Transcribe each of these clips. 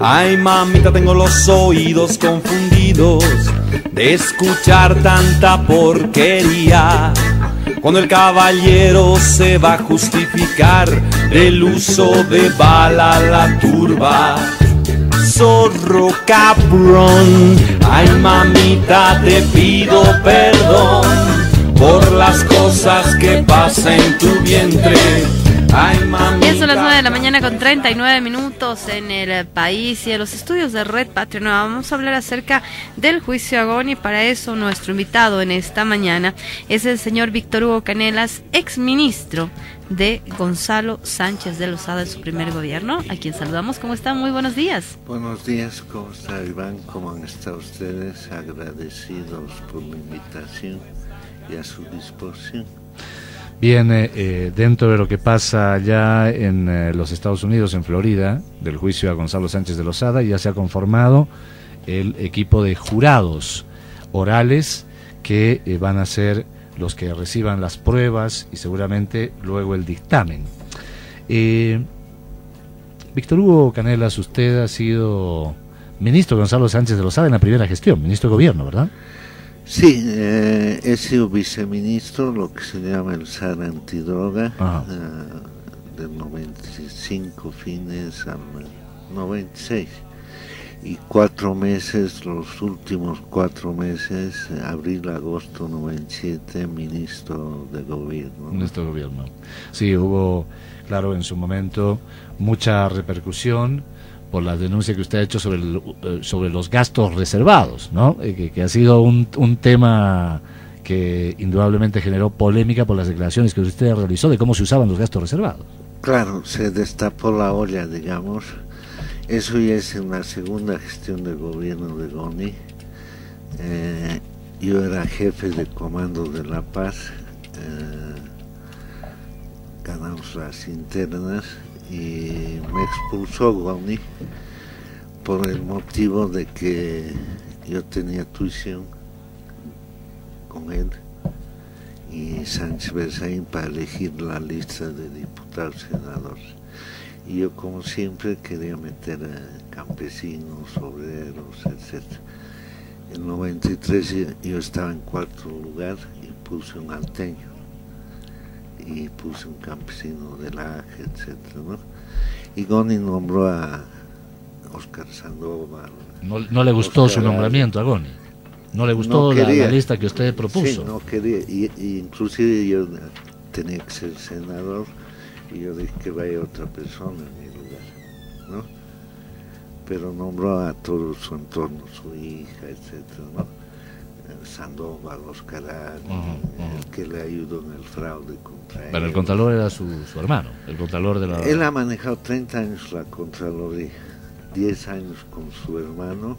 Ay, mamita, tengo los oídos confundidos de escuchar tanta porquería. Cuando el caballero se va a justificar del uso de bala la turba. Zorro cabrón, ay mamita, te pido perdón por las cosas que pasan en tu vientre. Ay, mamita. Bien, son las 9 de la mañana con 39 minutos en el país y en los estudios de Red Patria Nueva. Vamos a hablar acerca del juicio Agoni. Para eso nuestro invitado en esta mañana es el señor Víctor Hugo Canelas, exministro de Gonzalo Sánchez de Lozada en su primer gobierno, a quien saludamos. ¿Cómo están? Muy buenos días. Buenos días, ¿cómo está Iván? ¿Cómo han estado ustedes? Agradecidos por la invitación y a su disposición. Bien, dentro de lo que pasa allá en los Estados Unidos, en Florida, del juicio a Gonzalo Sánchez de Lozada, ya se ha conformado el equipo de jurados orales que van a ser los que reciban las pruebas y seguramente luego el dictamen. Víctor Hugo Canelas, usted ha sido ministro de Gonzalo Sánchez de Lozada en la primera gestión, ministro de Gobierno, ¿verdad? Sí, he sido viceministro, lo que se llama el SAR antidroga, del 95 fines al 96. Y 4 meses, los últimos 4 meses, abril, agosto 97, ministro de Gobierno. Ministro de Gobierno. Sí, hubo, claro, en su momento mucha repercusión por la denuncia que usted ha hecho sobre los gastos reservados, ¿no? Que ha sido un tema que indudablemente generó polémica por las declaraciones que usted realizó de cómo se usaban los gastos reservados. Claro, se destapó la olla, digamos. Eso ya es en la segunda gestión de gobierno de Goni. Yo era jefe de comando de La Paz, ganamos las internas y me expulsó Goni por el motivo de que yo tenía tuición con él y Sánchez Berzaín para elegir la lista de diputados y senadores. Y yo, como siempre, quería meter a campesinos, obreros, etc. En 93 yo estaba en 4º lugar y puse un alteño. Y puse un campesino del Aje, etc., ¿no? Y Goni nombró a Oscar Sandoval. ¿No le gustó su nombramiento a Goni? ¿No le gustó la lista que usted propuso? Sí, no quería. Y inclusive yo tenía que ser senador y yo dije que vaya otra persona en mi lugar, ¿no? Pero nombró a todo su entorno, su hija, etc., ¿no? Sandoval, Oscar, el que le ayudó en el fraude contra él. Pero el Contralor era su hermano, el Contralor de la... Él ha manejado 30 años la Contraloría, 10 años con su hermano,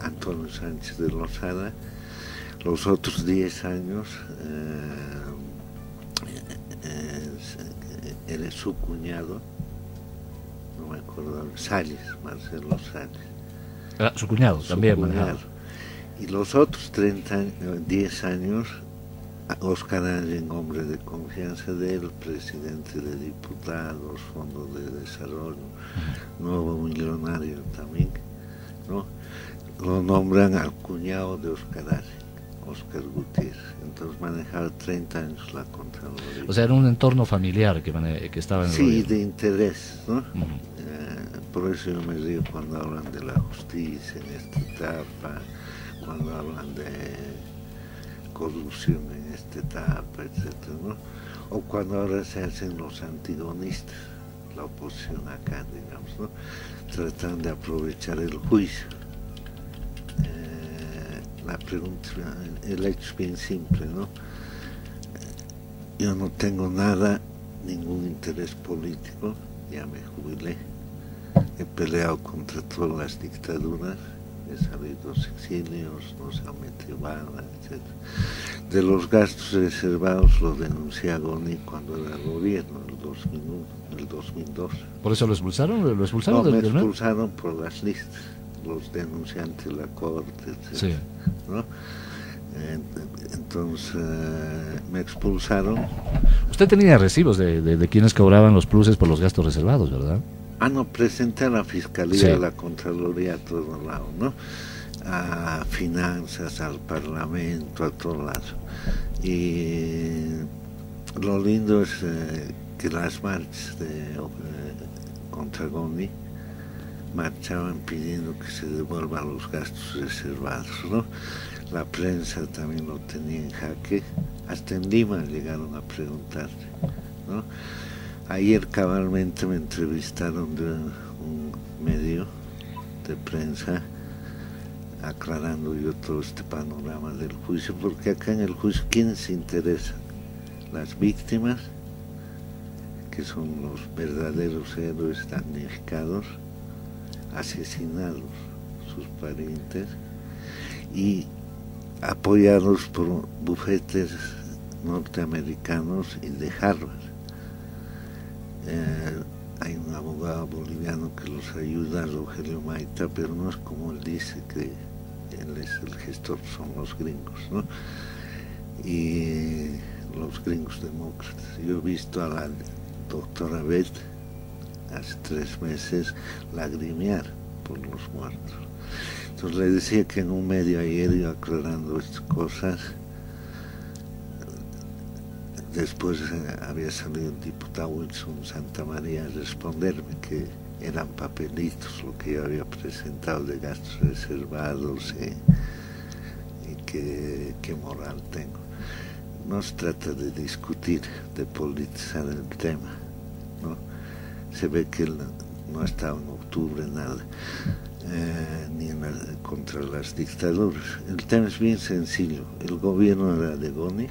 Antonio Sánchez de Lozada, los otros 10 años, él es su cuñado, no me acuerdo, Marcelo Salles. Su cuñado también manejaba. Y los otros 10 años, Oscar Allen, hombre de confianza de él, presidente de diputados, Fondo de Desarrollo, nuevo millonario también, ¿no? Lo nombran al cuñado de Oscar Allen, Oscar Gutiérrez. Entonces manejaba 30 años la Contraloría. O sea, era un entorno familiar que estaba en el gobierno. De interés, ¿no? Por eso yo me río cuando hablan de la justicia en esta etapa, cuando hablan de corrupción en esta etapa, etcétera, ¿no? O cuando ahora se hacen los antigonistas, la oposición acá, digamos, ¿no? Tratan de aprovechar el juicio. La pregunta, el hecho es bien simple, ¿no? Yo no tengo ningún interés político, ya me jubilé, he peleado contra todas las dictaduras, he salido de los exilios, no se ha metido bala, etc. De los gastos reservados lo denuncié a Goni cuando era gobierno, el 2001, el 2002. ¿Por eso lo expulsaron? ¿Lo expulsaron? No, me expulsaron por las listas, los denunciantes de la corte, etc. Sí. ¿No? Entonces me expulsaron. Usted tenía recibos de quienes cobraban los pluses por los gastos reservados, ¿verdad? No, presenté a la Fiscalía, sí, a la Contraloría, a todos lados, ¿no? A Finanzas, al Parlamento, a todos lados. Y lo lindo es que las marchas contra Goñi marchaban pidiendo que se devuelvan los gastos reservados, ¿no? La prensa también lo tenía en jaque, hasta en Lima llegaron a preguntarle, ¿no? Ayer cabalmente me entrevistaron de un medio de prensa aclarando yo todo este panorama del juicio, porque acá en el juicio, ¿quiénes se interesan? Las víctimas, que son los verdaderos héroes damnificados, asesinados sus parientes y apoyados por bufetes norteamericanos y de Harvard. Hay un abogado boliviano que los ayuda, Rogelio Maita, pero no es como él dice, que él es el gestor, son los gringos, ¿no? Y los gringos demócratas. Yo he visto a la doctora Beth hace 3 meses lagrimear por los muertos. Entonces le decía que en un medio ayer iba aclarando estas cosas. Después había salido el diputado Wilson Santamaría a responderme que eran papelitos lo que yo había presentado de gastos reservados y que qué moral tengo. No se trata de discutir, de politizar el tema, ¿no? Se ve que él no ha estado en octubre nada, ni contra las dictaduras. El tema es bien sencillo. El gobierno era de Goñi.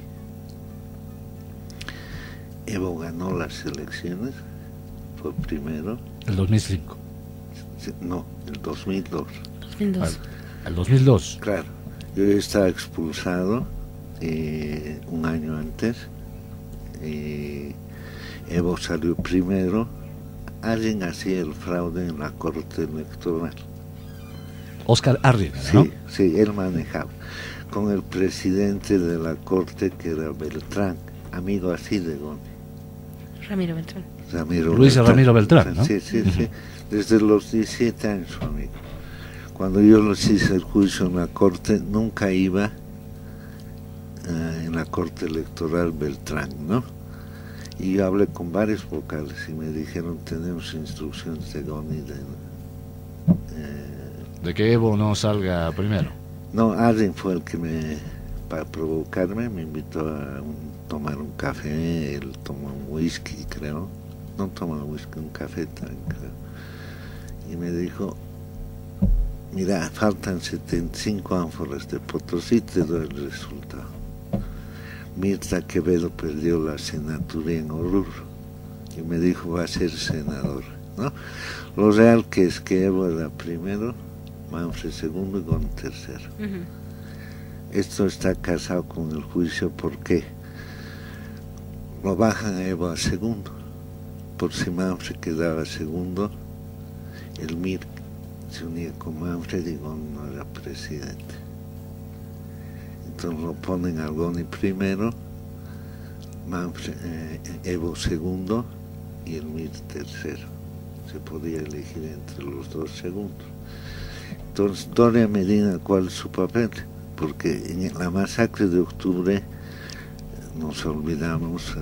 Evo ganó las elecciones, fue primero. El 2005. No, el 2002. 2002. El 2002. Claro, yo estaba expulsado un año antes. Evo salió primero. Alguien hacía el fraude en la corte electoral. Oscar Arriaga, ¿no? Sí, sí, él manejaba. Con el presidente de la corte, que era Beltrán, amigo así de Goñi. Ramiro Beltrán. Luis Ramiro Beltrán, ¿no? Sí, sí, sí. Desde los 17 años, su amigo. Cuando yo les hice el juicio en la corte, nunca iba en la corte electoral Beltrán, ¿no? Y yo hablé con varios vocales y me dijeron, tenemos instrucciones de Goñi de que Evo no salga primero. No, alguien fue el que para provocarme, me invitó a tomar un café. Él tomó un whisky, creo. No tomó un whisky, un café también, creo. Y me dijo, mira, faltan 75 ánforas de Potosí, te doy el resultado. Mirta Quevedo perdió la senaduría en Oruro y me dijo, va a ser senador, ¿no? Lo real que es que Evo era primero, Manfred segundo y Goñi tercero. Esto está casado con el juicio porque lo bajan a Evo a segundo. Por si Manfred quedaba segundo, el MIR se unía con Manfred y Goñi no era presidente. Entonces lo ponen a Goñi primero, Manfred, Evo segundo y el MIR tercero. Se podía elegir entre los dos segundos. Entonces, Doria Medina, ¿cuál es su papel? Porque en la masacre de octubre nos olvidamos,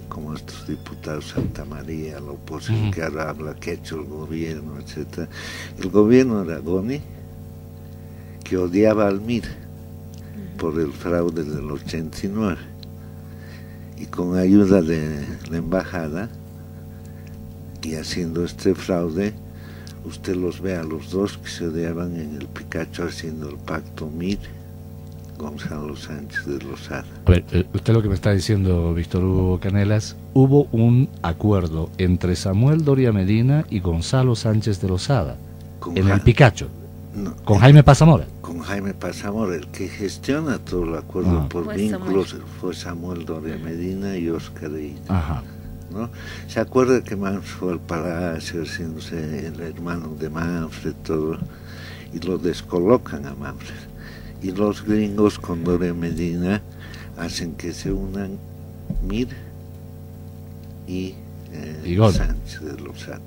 como estos diputados Santamaría, la oposición que ahora habla, que ha hecho el gobierno, etc. El gobierno era Goñi, que odiaba al MIR por el fraude del 89, y con ayuda de la embajada y haciendo este fraude, usted los ve a los dos que se odiaban en el Picacho haciendo el pacto MIR, Gonzalo Sánchez de Lozada. A ver, usted lo que me está diciendo, Víctor Hugo Canelas, hubo un acuerdo entre Samuel Doria Medina y Gonzalo Sánchez de Lozada en el Picacho, no, con Jaime Pazamora. Con Jaime Pazamora, el que gestiona todo el acuerdo por vínculos fue Samuel Doria Medina y Oscar Ida. Ajá. ¿No? ¿Se acuerda que Manfred fue al palacio haciéndose el hermano de Manfred, todo, y lo descolocan a Manfred? Y los gringos con Doria Medina hacen que se unan MIR y Sánchez de Lozada.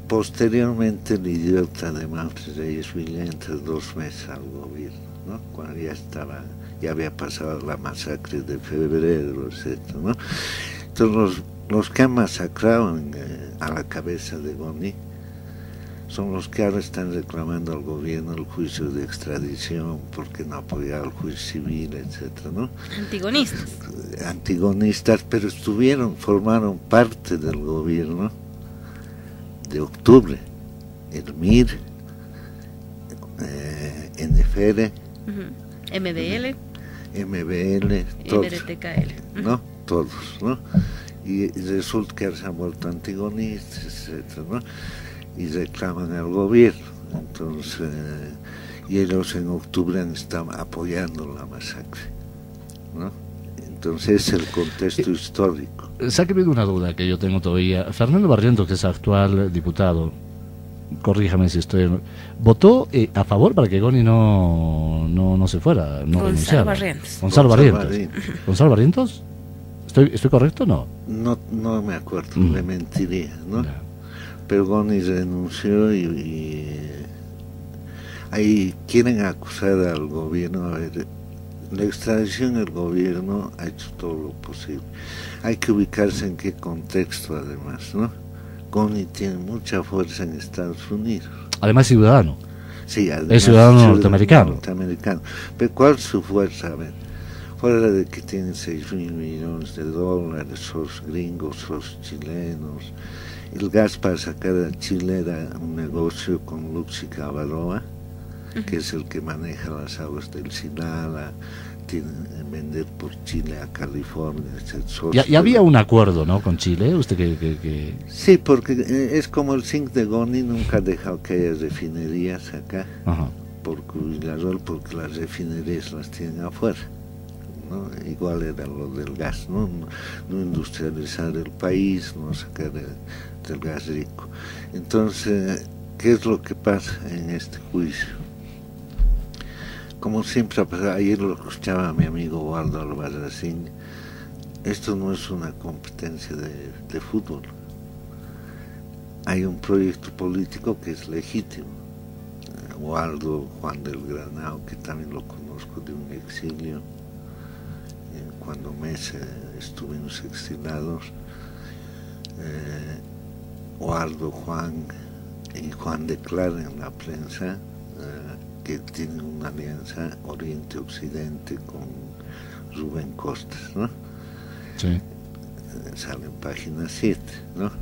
Posteriormente el idiota de Manfred Reyes Villa entra 2 meses al gobierno, ¿no? Cuando ya había pasado la masacre de febrero, etc., ¿no? Entonces los que han masacrado a la cabeza de Goni son los que ahora están reclamando al gobierno el juicio de extradición porque no apoyaba el juicio civil, etcétera, ¿no? Antigonistas, pero formaron parte del gobierno de octubre, el MIR, NFR, MBL, todos, MRTKL, ¿no? Todos, ¿no? Y resulta que se han vuelto antigonistas, etcétera, ¿no? Y reclaman al gobierno. Entonces, y ellos en octubre han estado apoyando la masacre, ¿no? Entonces es el contexto histórico. Sáqueme de una duda que yo tengo todavía. Fernando Barrientos, que es actual diputado, corríjame si estoy... ¿Votó a favor para que Goni no se fuera? No Gonzalo Barrientos. ¿Gonzalo Barrientos? ¿Estoy correcto o no? No me acuerdo, le mentiría, ¿no? Pero Goni renunció y ahí quieren acusar al gobierno. A ver, la extradición, el gobierno ha hecho todo lo posible. Hay que ubicarse en qué contexto, además, ¿no? Goni tiene mucha fuerza en Estados Unidos. Además ciudadano. Sí, además es ciudadano norteamericano. Pero ¿cuál es su fuerza? A ver, fuera de que tienen 6.000 millones de dólares, sos gringos, sos chilenos. El gas para sacar a Chile era un negocio con Luxi Cavaroa, que es el que maneja las aguas del Sinala, vender por Chile a California, etc. Y había un acuerdo, ¿no?, con Chile, usted que... Sí, porque es como el zinc de Goni, nunca ha dejado que haya refinerías acá, porque las refinerías las tienen afuera, ¿no? Igual era lo del gas, ¿no? No industrializar el país, no sacar del gas rico. Entonces, ¿qué es lo que pasa en este juicio? Como siempre ha pasado, ayer lo escuchaba a mi amigo Waldo Albarracín, esto no es una competencia de fútbol. Hay un proyecto político que es legítimo. Waldo, Juan del Granado, que también lo conozco de un exilio, cuando Mesa estuvimos exilados, Waldo, Juan y Juan declaran en la prensa que tienen una alianza Oriente-Occidente con Rubén Costas, ¿no? Sí. Sale en página 7, ¿no?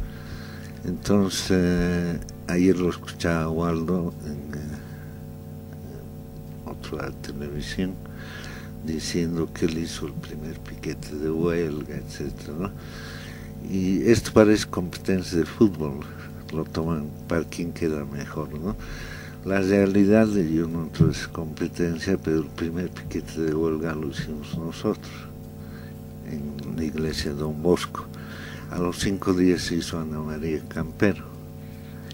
Entonces, ayer lo escuchaba a Waldo en otra televisión diciendo que él hizo el primer piquete de huelga, etcétera, ¿no? Y esto parece competencia de fútbol, lo toman para quien queda mejor, ¿no? La realidad de yo no entro en esa competencia, pero el primer piquete de huelga lo hicimos nosotros, en la iglesia de Don Bosco. A los 5 días se hizo Ana María Campero,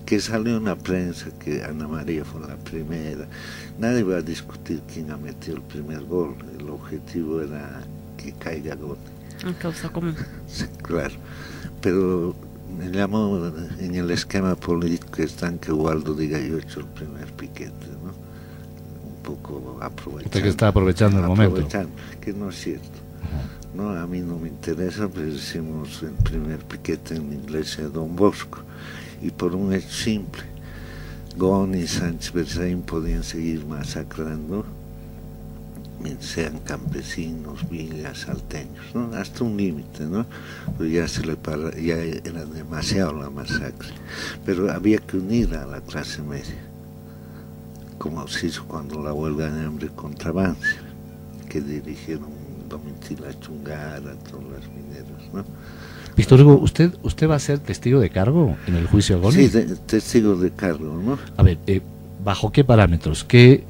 que salió en la prensa que Ana María fue la primera. Nadie va a discutir quién ha metido el primer gol, el objetivo era que caiga gol. En causa común. Sí, claro, pero me llamó en el esquema político que están que Waldo diga yo he hecho el primer piquete, ¿no? Un poco aprovechando. Usted que está aprovechando el momento. Que no es cierto. No, a mí no me interesa, pero hicimos el primer piquete en la iglesia de Don Bosco. Y por un hecho simple, Goni y Sánchez Berzaín podían seguir masacrando, sean campesinos, villas, salteños, ¿no? Hasta un límite, ¿no? Pues ya era demasiado la masacre. Pero había que unir a la clase media, como se hizo cuando la huelga de hambre contra Banzer, que dirigieron Domitila Chungara, todas las mineras, ¿no? Víctor Hugo, ¿usted va a ser testigo de cargo en el juicio a Goni? Sí, testigo de cargo, ¿no? A ver, ¿bajo qué parámetros? ¿Qué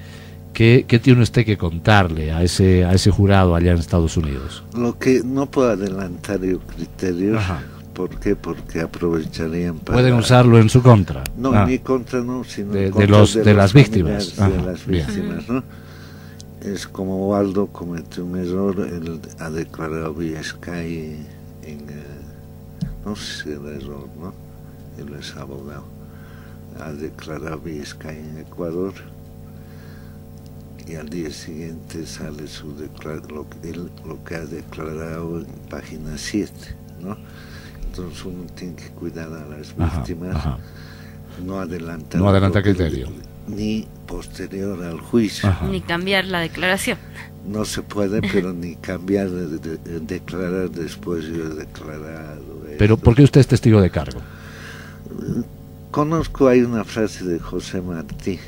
tiene usted que contarle a ese jurado allá en Estados Unidos? Lo que no puedo adelantar yo criterios. ¿Por qué? Porque aprovecharían para... Pueden usarlo en su contra. No, en mi contra no, sino en contra de las víctimas. De las víctimas, ¿no? Es como Waldo cometió un error, él ha declarado vía Sky no sé si era error, ¿no? Él es abogado, ha declarado Vizcaya en Ecuador, y al día siguiente sale lo que ha declarado en página 7, ¿no? Entonces uno tiene que cuidar a las víctimas, no adelantar criterio, ni posterior al juicio, ni cambiar la declaración. No se puede, pero ni cambiar de declarar después yo he declarado. Pero esto. ¿por qué usted es testigo de cargo? Conozco, hay una frase de José Martí,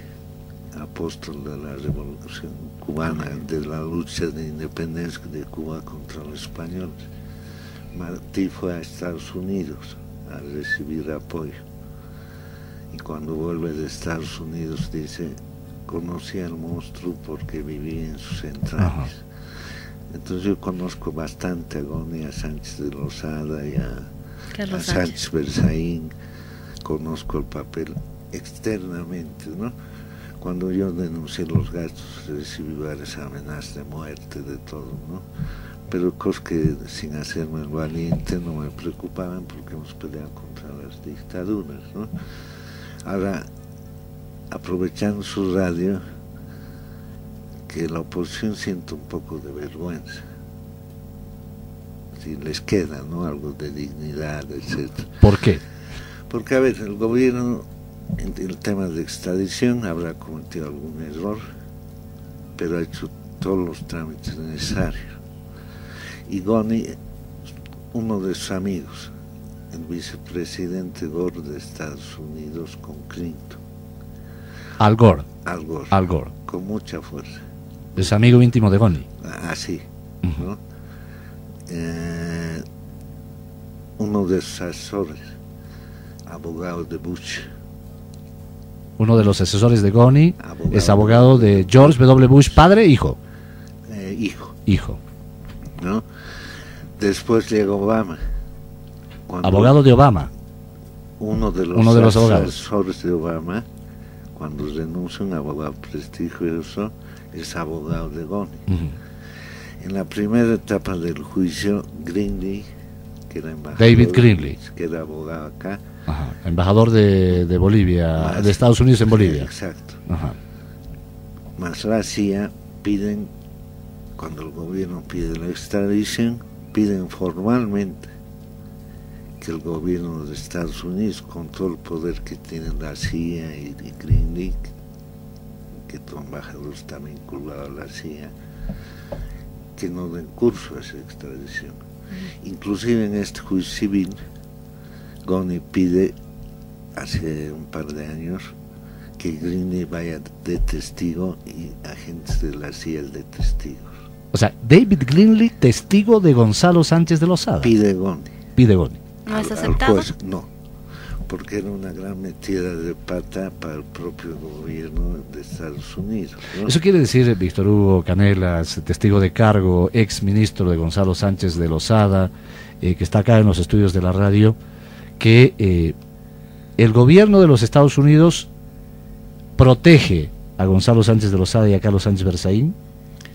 apóstol de la Revolución Cubana, de la lucha de independencia de Cuba contra los españoles. Martí fue a Estados Unidos a recibir apoyo, y cuando vuelve de Estados Unidos dice: conocí al monstruo porque viví en sus entrañas. Entonces yo conozco bastante a Goni, a Sánchez de Lozada y a Sánchez Berzaín, conozco el papel externamente, ¿no? Cuando yo denuncié los gastos recibí varias amenazas de muerte, de todo, ¿no? Pero cosas que sin hacerme el valiente no me preocupaban porque hemos peleado contra las dictaduras, ¿no? Ahora, aprovechando su radio, que la oposición siente un poco de vergüenza, si les queda, ¿no?, algo de dignidad, etc. ¿Por qué? Porque, a ver, el gobierno en el tema de extradición habrá cometido algún error, pero ha hecho todos los trámites necesarios. Y Goni, uno de sus amigos, el vicepresidente Gore de Estados Unidos con Clinton. Al Gore. Al Gore. Al Gore. Con mucha fuerza. Es amigo íntimo de Goni. Así, ¿no? Uno de sus asesores, abogado de Bush. Uno de los asesores de Goni es abogado de George W. Bush, padre, hijo. Hijo. ¿No? Después llega Obama. Abogado de Obama. Uno de los asesores de Obama, cuando renuncia, un abogado prestigioso, es abogado de Goni. En la primera etapa del juicio, Greenlee, que era embajador, David Greenlee, que era abogado acá, embajador de Bolivia, de Estados Unidos en Bolivia. Exacto. Más la CIA piden, cuando el gobierno pide la extradición, piden formalmente que el gobierno de Estados Unidos, con todo el poder que tiene la CIA y Greenlee, que tu embajador está vinculado a la CIA, que no den curso a esa extradición. Inclusive en este juicio civil, Goni pide, hace un par de años, que Greenlee vaya de testigo y agentes de la CIA de testigos. O sea, David Greenlee, testigo de Gonzalo Sánchez de Lozada. Pide Goni. ¿No es aceptado? Juez, no, porque era una gran metida de pata para el propio gobierno de Estados Unidos, ¿no? Eso quiere decir, Víctor Hugo Canelas, testigo de cargo, ex ministro de Gonzalo Sánchez de Lozada, que está acá en los estudios de la radio, que el gobierno de los Estados Unidos protege a Gonzalo Sánchez de Lozada y a Carlos Sánchez Berzaín.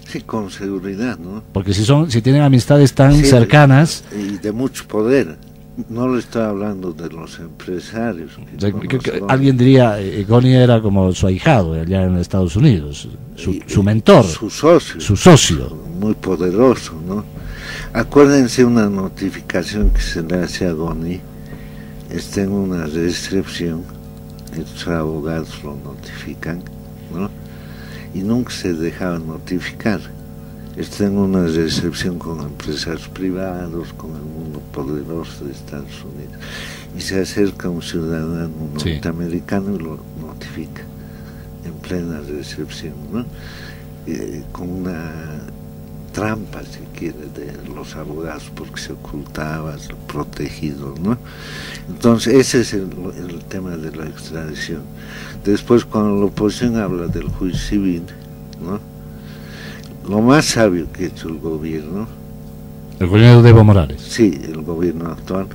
Sí, con seguridad, ¿no? Porque si tienen amistades tan cercanas y de mucho poder. No le estoy hablando de los empresarios. Alguien diría, Goni era como su ahijado allá en Estados Unidos, su mentor, su socio. Muy poderoso, ¿no? Acuérdense una notificación que se le hace a Goni, está en una recepción, estos abogados lo notifican, ¿no? Y nunca se dejaban notificar. Está en una recepción con empresarios privados, con el mundo poderoso de Estados Unidos, y se acerca un ciudadano norteamericano y lo notifica en plena recepción, ¿no? Con una trampa, si quiere, de los abogados, porque se ocultaba, protegido, ¿no? Entonces ese es el tema de la extradición. Después, cuando la oposición habla del juicio civil, ¿no?, lo más sabio que ha hecho el gobierno de Evo Morales, sí, el gobierno actual,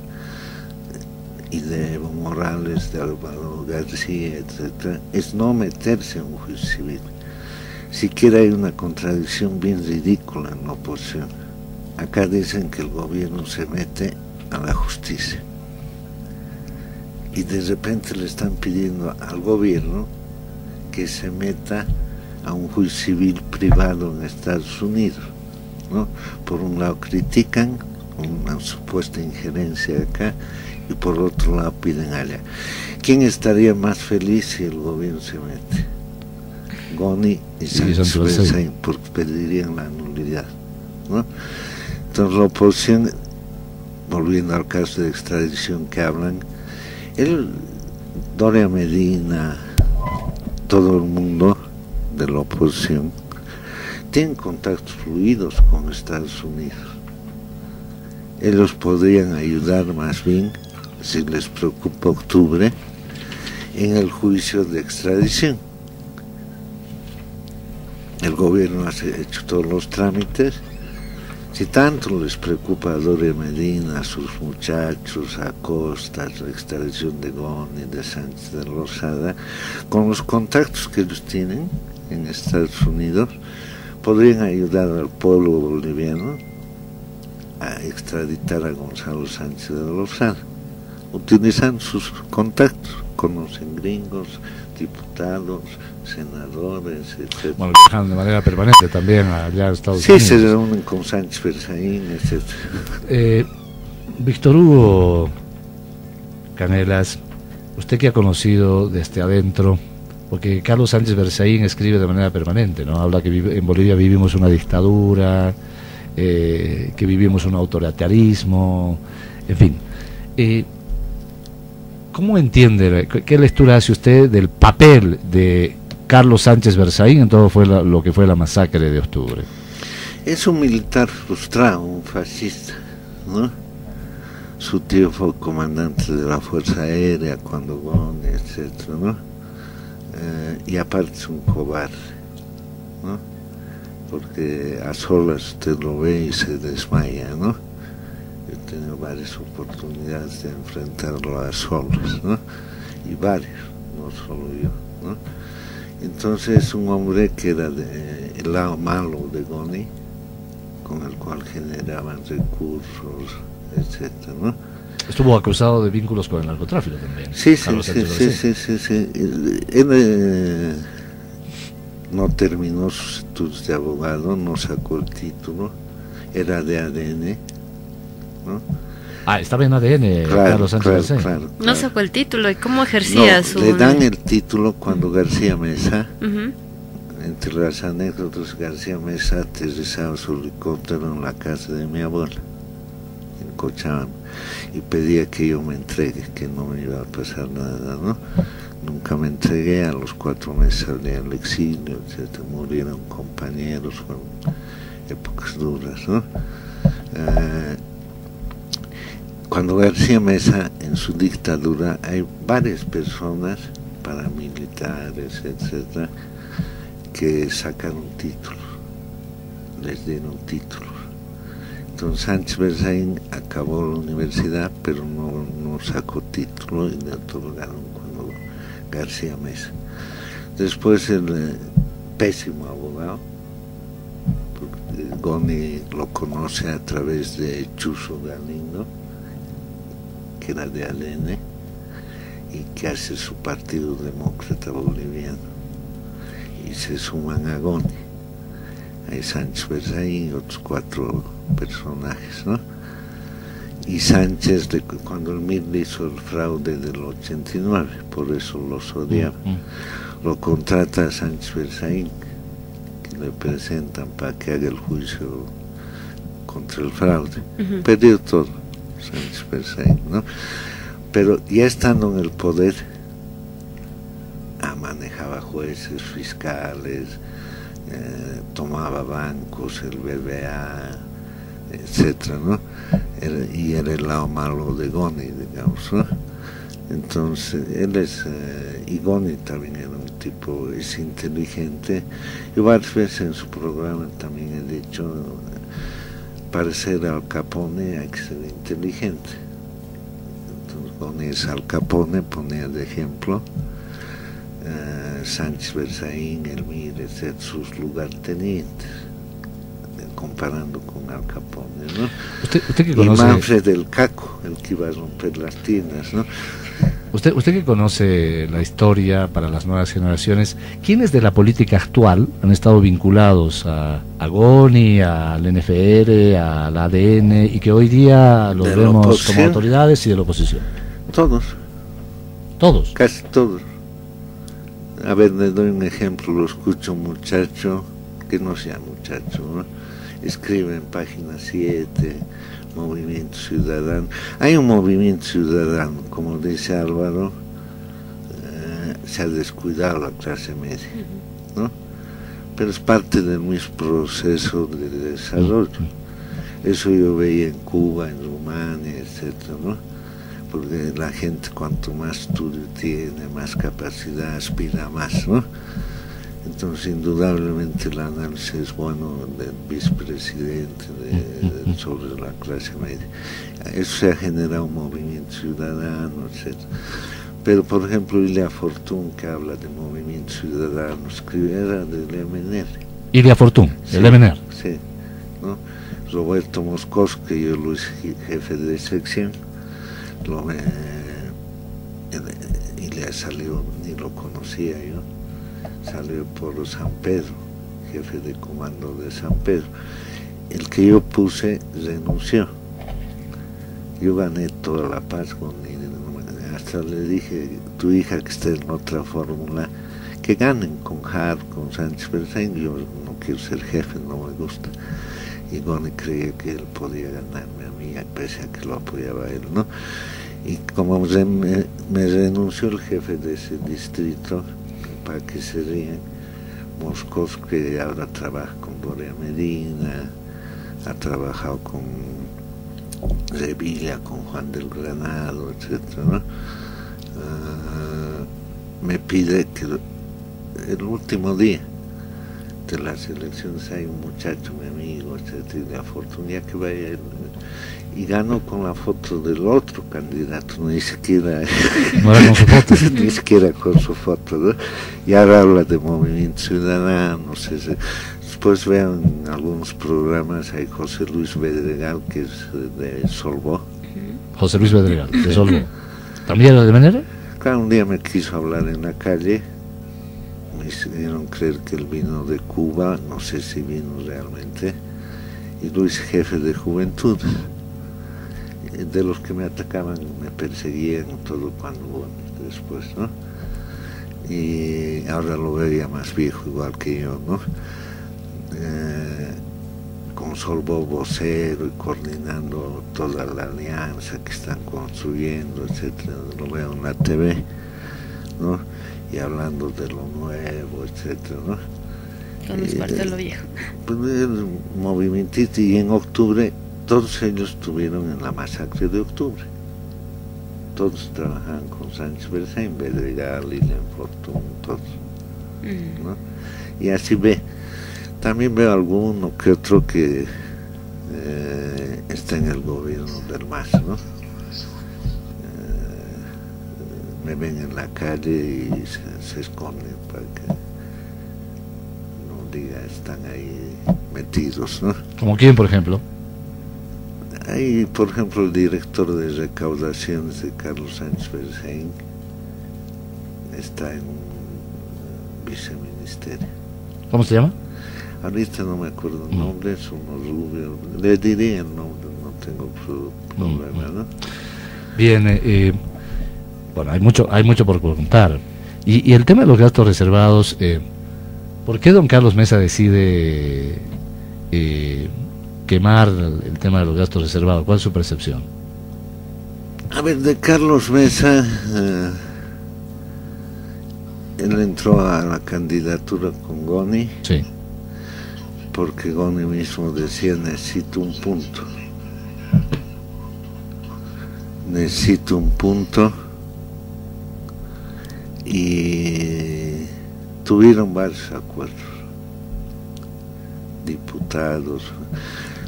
y de Evo Morales, de Álvaro García, etcétera, es no meterse en un juicio civil. Siquiera hay una contradicción bien ridícula en la oposición. Acá dicen que el gobierno se mete a la justicia, y de repente le están pidiendo al gobierno que se meta a un juicio civil privado en Estados Unidos, ¿no? Por un lado critican una supuesta injerencia acá y por otro lado piden allá. ¿Quién estaría más feliz si el gobierno se mete? Goni y Sánchez Berzaín, porque pedirían la nulidad, ¿no? Entonces la oposición, volviendo al caso de extradición que hablan, Doria Medina, todo el mundo de la oposición tienen contactos fluidos con Estados Unidos. Ellos podrían ayudar más bien, si les preocupa octubre, en el juicio de extradición. El gobierno ha hecho todos los trámites. Si tanto les preocupa a Doria Medina, a sus muchachos, a Costa, la extradición de Goni, de Sánchez de Lozada, con los contactos que ellos tienen en Estados Unidos, podrían ayudar al pueblo boliviano a extraditar a Gonzalo Sánchez de Lozada, utilizando sus contactos, conocen gringos, diputados, senadores, etc. Bueno, viajan de manera permanente también allá a Estados Unidos. Sí, se reúnen con Sánchez Berzaín, etc. Víctor Hugo Canelas, usted que ha conocido desde adentro, porque Carlos Sánchez Berzaín escribe de manera permanente, ¿no? Habla que en Bolivia vivimos una dictadura, que vivimos un autoritarismo, en fin. ¿Cómo entiende, qué lectura hace usted del papel de Carlos Sánchez Berzaín en todo lo que fue la masacre de octubre? Es un militar frustrado, un fascista, ¿no? Su tío fue comandante de la Fuerza Aérea cuando Goni, etc., ¿no? Y aparte es un cobarde, ¿no? Porque a solas usted lo ve y se desmaya, ¿no? Yo he tenido varias oportunidades de enfrentarlo a solas, ¿no? Y varios, no solo yo, ¿no? Entonces es un hombre que era el lado malo de Goni, con el cual generaban recursos, etcétera, ¿no? Estuvo acusado de vínculos con el narcotráfico también. Sí. Él no terminó sus estudios de abogado, no sacó el título, era de ADN, ¿no? Estaba en ADN, claro, Carlos Sánchez Berzaín. Claro. No sacó el título, ¿y cómo ejercía su...? Le dan el título cuando García Mesa, Uh-huh. entre las anécdotas, García Mesa aterrizaba su helicóptero en la casa de mi abuela, en Cochabamba, y pedía que yo me entregue, que no me iba a pasar nada, ¿no? Nunca me entregué, a los 4 meses salí al exilio, etc. Murieron compañeros, fueron épocas duras, ¿no? Cuando García Mesa, en su dictadura, hay varias personas, paramilitares, etc., que sacaron títulos, les dieron títulos. Entonces Sánchez Berzaín acabó la universidad, pero no sacó título y le otorgaron cuando García Mesa. Después el pésimo abogado, porque Goni lo conoce a través de Chuzo Galindo, que era de ADN y que hace su Partido Demócrata Boliviano, y se suman a Goni. Hay Sánchez Berzaín y otros 4 personajes, ¿no? Y Sánchez, cuando el MIR hizo el fraude del 89, por eso los odiaba, lo contrata a Sánchez Berzaín, que le presentan para que haga el juicio contra el fraude. Perdió todo Sánchez Berzaín, ¿no? Pero ya estando en el poder, manejaba jueces, fiscales, tomaba bancos, el BBA, etcétera, ¿no? Y era el lado malo de Goni, digamos, ¿no? Entonces, él es, y Goni también era un tipo, es inteligente, y varias veces en su programa también he dicho, para ser Al Capone hay que ser inteligente. Entonces, Goni es Al Capone, ponía de ejemplo, Sánchez Berzaín, el MIR, etc., sus lugartenientes, comparando con Al Capone, ¿no? ¿Usted que conoce? Y Manfred del Caco, el que iba a romper las tiendas, ¿no? Usted que conoce la historia para las nuevas generaciones, ¿quiénes de la política actual han estado vinculados a GONI, al NFR, al ADN, y que hoy día los vemos como autoridades y de la oposición? Todos. ¿Todos? Casi todos. A ver, le doy un ejemplo. Lo escucho un muchacho, que no sea muchacho, ¿no? Escribe en página 7, Movimiento Ciudadano. Hay un movimiento ciudadano, como dice Álvaro, se ha descuidado la clase media, ¿no? Pero es parte del mismo proceso de desarrollo. Eso yo veía en Cuba, en Rumania, etcétera, ¿no? Porque la gente, cuanto más estudio tiene, más capacidad, aspira más, ¿no? Entonces, indudablemente el análisis es bueno del vicepresidente sobre la clase media. Eso se ha generado un movimiento ciudadano, etc. Pero, por ejemplo, Ilia Fortún, que habla de movimiento ciudadano, era del MNR. Ilia Fortún, sí, el MNR. Sí, ¿no? Roberto Moscoso, que yo lo hice jefe de sección, Ilia salió, ni lo conocía yo. Salió por San Pedro, jefe de comando de San Pedro. El que yo puse renunció. Yo gané toda la paz con él. Hasta le dije, tu hija que está en otra fórmula, que ganen con Hart, con Sánchez Berzain. Yo no quiero ser jefe, no me gusta. Y Goni creía que él podía ganarme a mí, pese a que lo apoyaba a él, ¿no? Y como me renunció el jefe de ese distrito, para que se rían, Moscos, que ahora trabaja con Doria Medina, ha trabajado con Revilla, con Juan del Granado, etc., ¿no? Me pide que el último día de las elecciones hay un muchacho, mi amigo, etc., y la oportunidad que vaya él, y ganó con la foto del otro candidato, ni siquiera no era con su foto, ni siquiera con su foto, ¿no? Y ahora habla de Movimiento Ciudadano, no sé, después vean algunos programas, hay José Luis Bedregal, que es de Solvó. José Luis Bedregal, de Solvó. ¿También era de manera? Claro, un día me quiso hablar en la calle, me hicieron creer que él vino de Cuba, no sé si vino realmente, y lo hice jefe de juventud. De los que me atacaban, me perseguían todo cuando hubo después, ¿no? Y ahora lo veo ya más viejo, igual que yo, ¿no? Con Solvó vocero y coordinando toda la alianza que están construyendo, etcétera. Lo veo en la TV, ¿no? Y hablando de lo nuevo, etcétera, ¿no? Con es parte de lo viejo. Pues el movimiento, y en octubre todos ellos estuvieron en la masacre de octubre. Todos trabajaban con Sánchez Berzain, Bedregal, Ilia Fortún, todos, ¿no? Y así ve. También veo alguno que otro que está en el gobierno del MAS, ¿no? Me ven en la calle y se esconden para que no diga, están ahí metidos, ¿no? ¿Como quién, por ejemplo? Hay, por ejemplo, el director de recaudaciones de Carlos Sánchez Berzain está en un viceministerio. ¿Cómo se llama? Ahorita no me acuerdo el nombre, es uno rubio. Le diría el nombre, no tengo problema, ¿no? Bien, bueno, hay mucho por contar. Y el tema de los gastos reservados, ¿por qué don Carlos Mesa decide quemar el tema de los gastos reservados? ¿Cuál es su percepción? A ver, de Carlos Mesa, él entró a la candidatura con Goni, sí, porque Goni mismo decía, necesito un punto, y tuvieron varios acuerdos, diputados.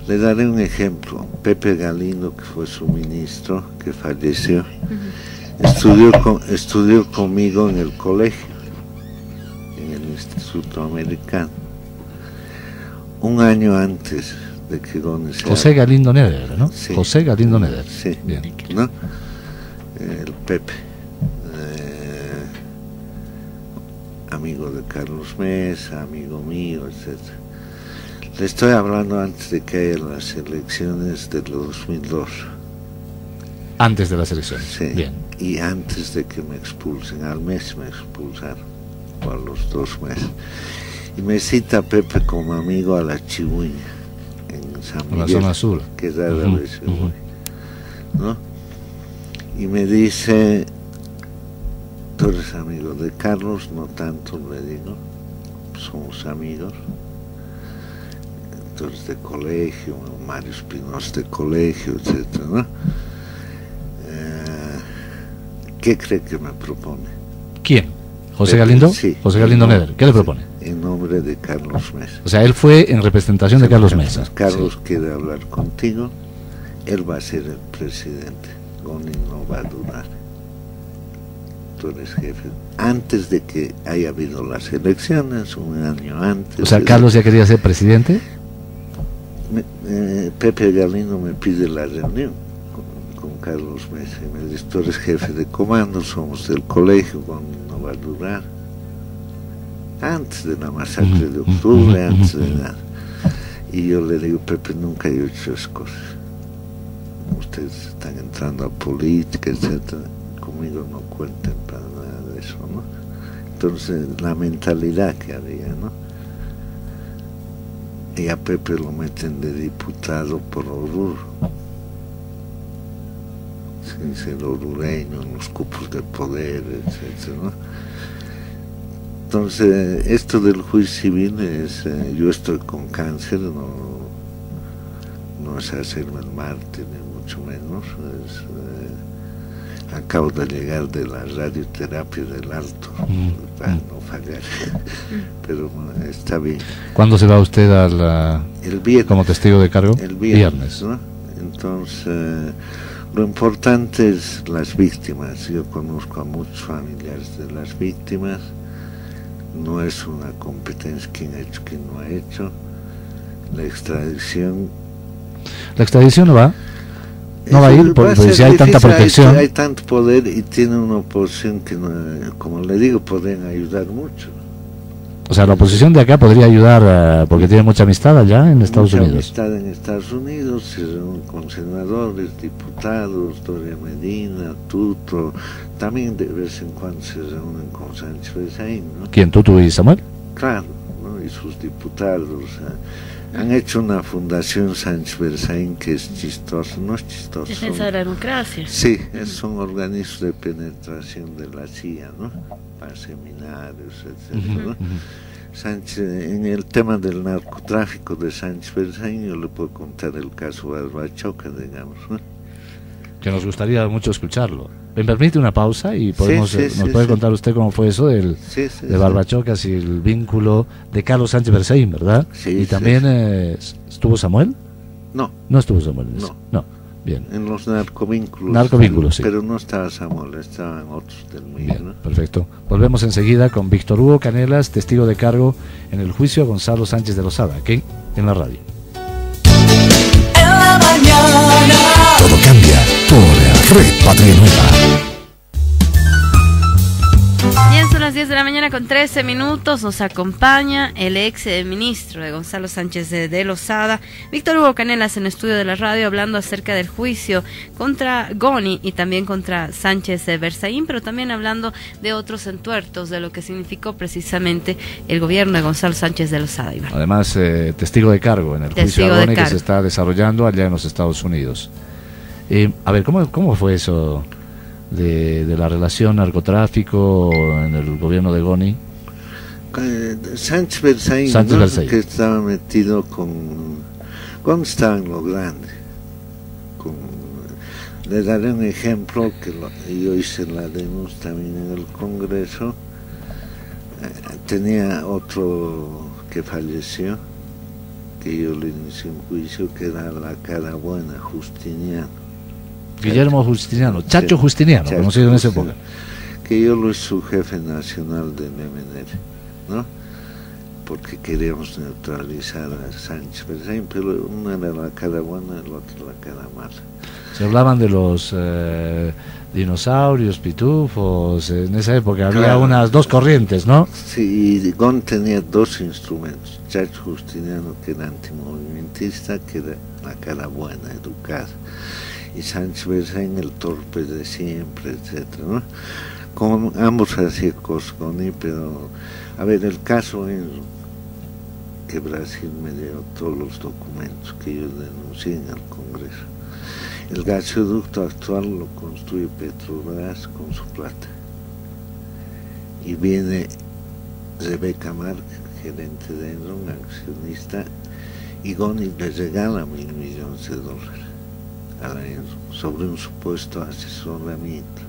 Le daré un ejemplo. Pepe Galindo, que fue su ministro, que falleció, estudió conmigo en el colegio, en el Instituto Americano. Un año antes de que Goni se... José Galindo Neder, ¿no? Sí. José Galindo Neder. Sí. Bien. ¿No? El Pepe, amigo de Carlos Mesa, amigo mío, etc. Le estoy hablando antes de que haya las elecciones del 2002. Antes de las elecciones. Sí. Bien. Y antes de que me expulsen, al mes me expulsaron, o a los 2 meses. Y me cita Pepe como amigo a la Chihuahua, en San Miguel, la zona sur, que es rara vez yo voy, ¿no? Y me dice, tú eres amigo de Carlos, no tanto, le digo, somos amigos. Tú eres de colegio, Mario Espinosa de colegio, etc., ¿no? ¿Qué cree que me propone? ¿Quién? ¿José Pepe, Galindo? sí. José Galindo Neder. ¿Qué le propone? En nombre de Carlos Mesa. O sea, él fue en representación de Carlos Mesa. Carlos Sí. quiere hablar contigo, él va a ser el presidente, Goni no va a durar. Tú eres jefe. Antes de que haya habido las elecciones, un año antes. O sea, Carlos ya quería ser presidente. Pepe Galindo me pide la reunión con Carlos Mesa y me dice, tú eres jefe de comando, somos del colegio, Goni no va a durar. Antes de la masacre de octubre, antes de nada. Y yo le digo, Pepe, nunca he hecho esas cosas. Ustedes están entrando a política, etcétera. Conmigo no cuenten para nada de eso, ¿no? Entonces, la mentalidad que había, ¿no? Y a Pepe lo meten de diputado por Oruro. Sin ser orureño, en los cupos de poder, etcétera, ¿no? Entonces, esto del juicio civil es, yo estoy con cáncer, no es hacerme el mártir, ni mucho menos, acabo de llegar de la radioterapia del Alto, para no fallar, pero está bien. ¿Cuándo se va usted El viernes, como testigo de cargo? El viernes, ¿no? Entonces, lo importante es las víctimas. Yo conozco a muchos familiares de las víctimas. No es una competencia quién ha hecho, quién no ha hecho. La extradición no va. No va a ir porque si hay tanta protección. Hay tanto poder y tiene una oposición que, no, como le digo, pueden ayudar mucho. O sea, la oposición de acá podría ayudar porque tiene mucha amistad allá en Estados Unidos. Amistad en Estados Unidos, se reúnen con senadores, diputados, Doria Medina, Tuto, también de vez en cuando se reúnen con Sánchez Berzaín, ¿no? ¿Quién, Tuto y Samuel? Claro, ¿no? Y sus diputados. Han hecho una fundación Sánchez Berzaín que es chistosa, no es chistosa. Defensa de la democracia. Sí, son organismos de penetración de la CIA, ¿no? Para seminarios, etc., ¿no? Sánchez, en el tema del narcotráfico de Sánchez Berzaín, yo le puedo contar el caso Barbachoca, digamos, ¿no? Que nos gustaría mucho escucharlo. ¿Me permite una pausa y podemos, nos puede contar usted cómo fue eso de Barbachocas y el vínculo de Carlos Sánchez Berzaín, ¿verdad? Sí, y también ¿estuvo Samuel? No. No estuvo Samuel en eso. No. Bien. En los narcovínculos. Narcovínculos, sí. Pero no estaba Samuel, estaban otros del mismo. Bien, ¿no? perfecto. Volvemos enseguida con Víctor Hugo Canelas, testigo de cargo en el juicio a Gonzalo Sánchez de Lozada, aquí en la radio. En la mañana. Todo cambia por Red Patria Nueva. Bien, son las 10 de la mañana con 13 minutos. Nos acompaña el ex ministro de Gonzalo Sánchez de Lozada, Víctor Hugo Canelas, en estudio de la radio, hablando acerca del juicio contra Goni y también contra Sánchez Berzaín, pero también hablando de otros entuertos, de lo que significó precisamente el gobierno de Gonzalo Sánchez de Lozada. Iván. Además, testigo de cargo en el juicio a Goni que se está desarrollando allá en los Estados Unidos. A ver, ¿cómo fue eso de la relación narcotráfico en el gobierno de Goni? Sánchez Berzaín, Sánchez ¿no? Berzaín, que estaba metido cuando estaba en lo grande. Le daré un ejemplo que yo hice la denuncia también en el Congreso. Tenía otro que falleció, que yo le inicié un juicio, que era la cara buena, Justiniano. Guillermo Justiniano, Chacho Justiniano, Chacho conocido en esa época. Que yo lo hice su jefe nacional del MNR, ¿no? Porque queríamos neutralizar a Sánchez Berzaín, pero uno era la cara buena y el otro la cara mala. Se hablaban de los dinosaurios, pitufos, en esa época había unas dos corrientes, ¿no? Sí, y Gon tenía dos instrumentos, Chacho Justiniano, que era antimovimentista, que era la cara buena, educada, y Sánchez Berzain, el torpe de siempre, etcétera, ¿no? Con ambos hacía cosas con él, pero a ver, el caso es que Brasil me dio todos los documentos que yo denuncié en el Congreso. El gasoducto actual lo construye Petrobras con su plata. Y viene Rebeca Marc, gerente de Enron, accionista, y Goni le regala $1.000 millones a la Enron sobre un supuesto asesoramiento.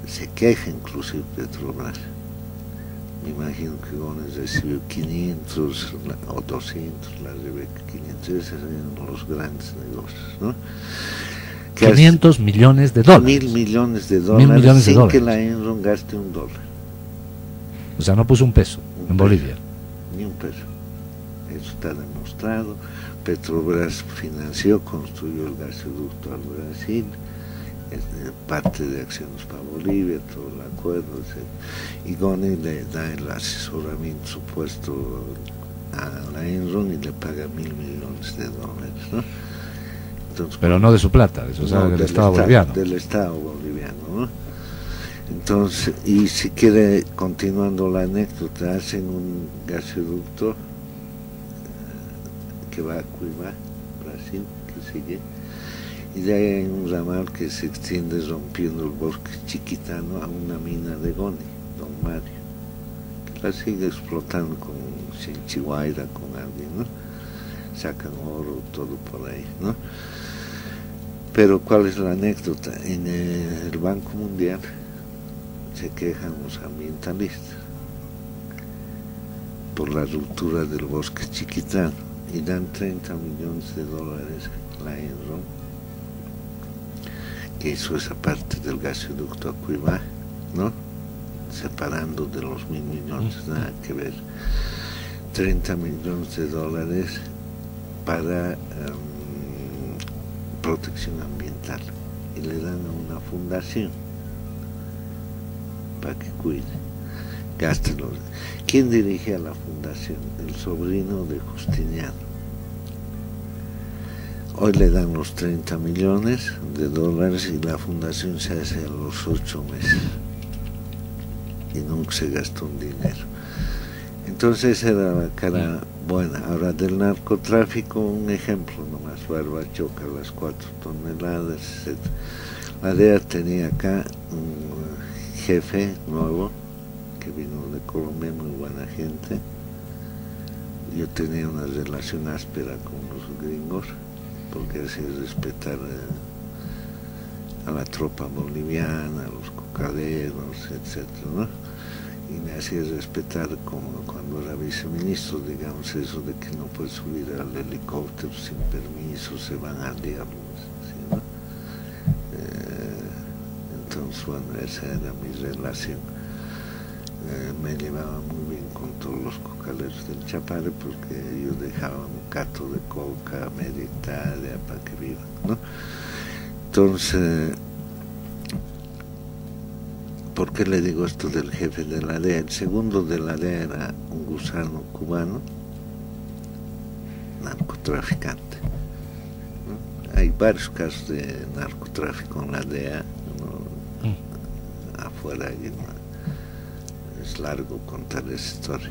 Se queja inclusive Petrobras. Me imagino que Gómez recibió 500 o 200, la Rebeca 500, esos eran los grandes negocios, ¿no? Que 500 millones de dólares. $1.000 millones de sin que la Enron gaste $1. O sea, no puso un peso en Bolivia. Ni un peso. Eso está demostrado. Petrobras financió, construyó el gasoducto al Brasil, parte de Acciones para Bolivia, todo el acuerdo, etc. Y Goni le da el asesoramiento supuesto a la Enron y le paga $1.000 millones, ¿no? Entonces, pero no de su plata, eso no, del Estado boliviano. Del Estado boliviano, ¿no? Entonces, y si quiere, continuando la anécdota, hacen un gasoducto que va a Cuiabá, Brasil, que sigue, y de ahí hay un ramal que se extiende rompiendo el bosque chiquitano a una mina de Goni, Don Mario, que la sigue explotando con Chinchihuayra, con alguien, ¿no? Sacan oro, todo por ahí, ¿no? Pero ¿cuál es la anécdota? En el Banco Mundial se quejan los ambientalistas por la ruptura del bosque chiquitano y dan $30 millones a la Enron, que hizo esa parte del gasoducto a Cuiabá, ¿no? Separando de los $1.000 millones, nada que ver. $30 millones para protección ambiental, y le dan a una fundación para que cuide, gástelo. ¿Quién dirige a la fundación? El sobrino de Justiniano. Hoy le dan los $30 millones y la fundación se hace a los 8 meses y nunca se gastó un dinero. Entonces era la cara buena. Ahora, del narcotráfico, un ejemplo nomás: Barbachoca, las 4 toneladas, etc. La DEA tenía acá un jefe nuevo que vino de Colombia, muy buena gente. Yo tenía una relación áspera con los gringos porque hacía respetar a la tropa boliviana, a los cocaderos, etc., ¿no? Y me hacía respetar como cuando era viceministro, digamos, eso de que no puede subir al helicóptero sin permiso, se van al diablo, ¿sí, no? Entonces, bueno, esa era mi relación. Me llevaba muy bien con todos los cocaleros del Chapare porque yo dejaba un cato de coca, media hectárea para que vivan, ¿no? Entonces, ¿por qué le digo esto del jefe de la DEA? El segundo de la DEA era un gusano cubano, narcotraficante, ¿no? Hay varios casos de narcotráfico en la DEA, ¿no? Afuera hay es largo contar esa historia,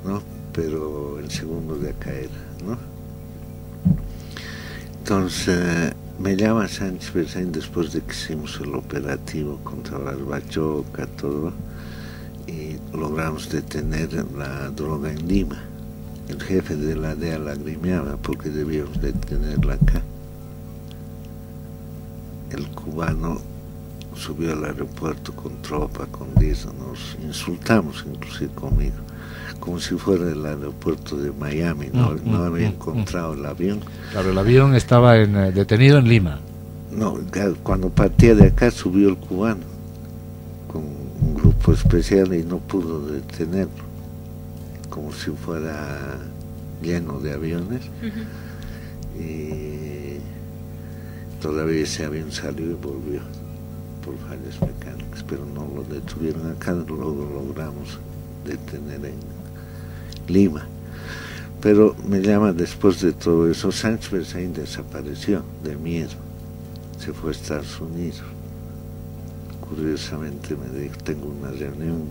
¿no? Pero el segundo de acá era, ¿no? Entonces me llama Sánchez Berzain después de que hicimos el operativo contra Barbachoca, todo, y logramos detener la droga en Lima. El jefe de la DEA lagrimeaba porque debíamos detenerla acá. El cubano subió al aeropuerto con tropa, con 10, nos insultamos inclusive conmigo, como si fuera el aeropuerto de Miami, no había encontrado el avión. Claro, el avión estaba detenido en Lima. No, cuando partía de acá subió el cubano con un grupo especial y no pudo detenerlo, como si fuera lleno de aviones. y todavía ese avión salió y volvió por fallas mecánicas, pero no lo detuvieron acá, luego logramos detener en Lima. Pero me llama después de todo eso, Sánchez Berzaín desapareció de miedo, se fue a Estados Unidos. Curiosamente me dijo, tengo una reunión,